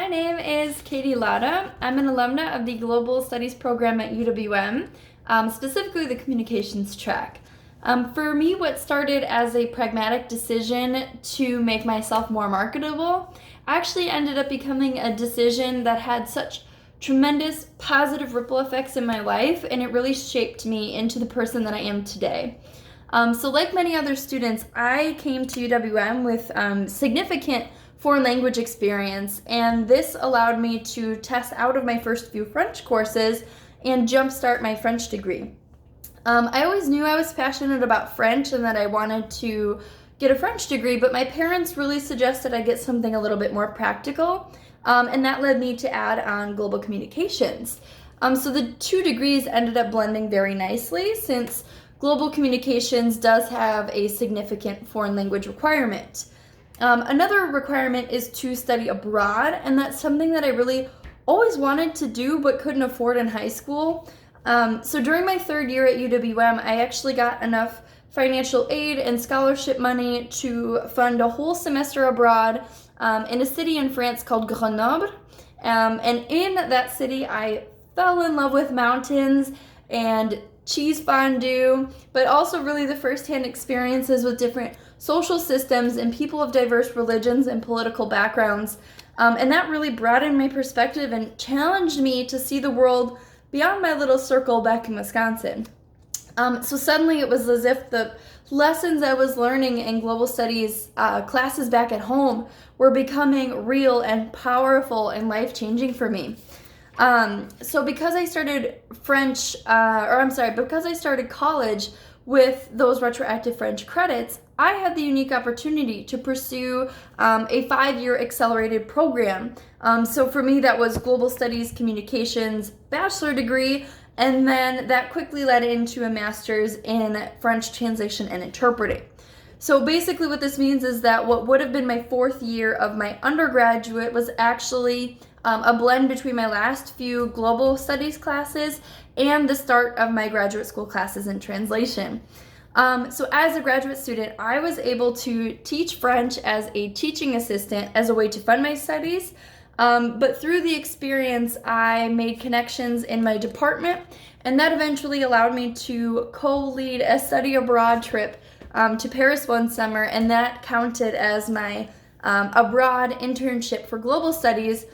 My name is Katie Latta. I'm an alumna of the Global Studies program at UWM, specifically the communications track. For me, what started as a pragmatic decision to make myself more marketable actually ended up becoming a decision that had such tremendous positive ripple effects in my life, and it really shaped me into the person that I am today. So like many other students, I came to UWM with significant foreign language experience, and this allowed me to test out of my first few French courses and jumpstart my French degree. I always knew I was passionate about French and that I wanted to get a French degree, but my parents really suggested I get something a little bit more practical, and that led me to add on global communications. So the two degrees ended up blending very nicely since global communications does have a significant foreign language requirement. Another requirement is to study abroad, and that's something that I really always wanted to do but couldn't afford in high school. So during my third year at UWM, I actually got enough financial aid and scholarship money to fund a whole semester abroad in a city in France called Grenoble. And in that city, I fell in love with mountains and cheese fondue, but also really the firsthand experiences with different social systems and people of diverse religions and political backgrounds. And that really broadened my perspective and challenged me to see the world beyond my little circle back in Wisconsin. So suddenly it was as if the lessons I was learning in global studies classes back at home were becoming real and powerful and life-changing for me. So because I started because I started college with those retroactive French credits, I had the unique opportunity to pursue a 5-year accelerated program. So for me, that was Global Studies Communications bachelor degree, and then that quickly led into a master's in French translation and interpreting. So basically what this means is that what would have been my 4th year of my undergraduate was actually a blend between my last few global studies classes and the start of my graduate school classes in translation. So as a graduate student, I was able to teach French as a teaching assistant as a way to fund my studies. But through the experience, I made connections in my department, and that eventually allowed me to co-lead a study abroad trip to Paris one summer, and that counted as my abroad internship for global studies.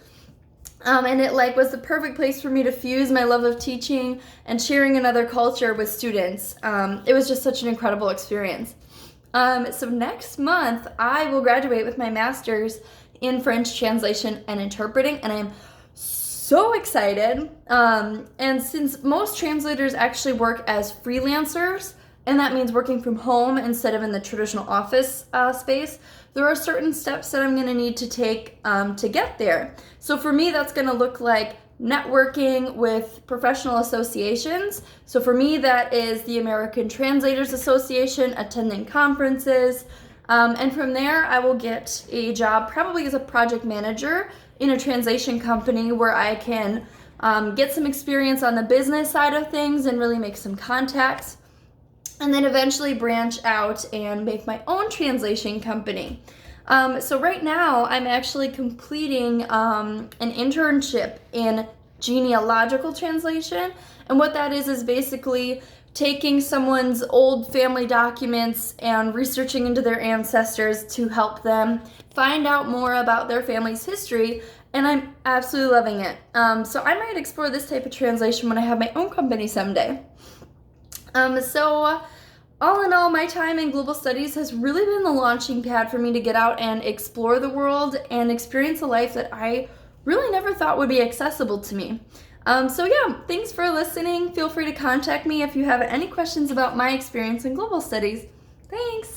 And it was the perfect place for me to fuse my love of teaching and sharing another culture with students. It was just such an incredible experience. So next month, I will graduate with my master's in French translation and interpreting, and I'm so excited. And since most translators actually work as freelancers, and that means working from home instead of in the traditional office space, there are certain steps that I'm going to need to take to get there. So for me, that's going to look like networking with professional associations. So for me, that is the American Translators Association, attending conferences, and from there, I will get a job probably as a project manager in a translation company where I can get some experience on the business side of things and really make some contacts, and then eventually branch out and make my own translation company. So right now, I'm actually completing an internship in genealogical translation, and what that is basically taking someone's old family documents and researching into their ancestors to help them find out more about their family's history, and I'm absolutely loving it. So I might explore this type of translation when I have my own company someday. So all in all, my time in global studies has really been the launching pad for me to get out and explore the world and experience a life that I really never thought would be accessible to me. So yeah, thanks for listening. Feel free to contact me if you have any questions about my experience in global studies. Thanks.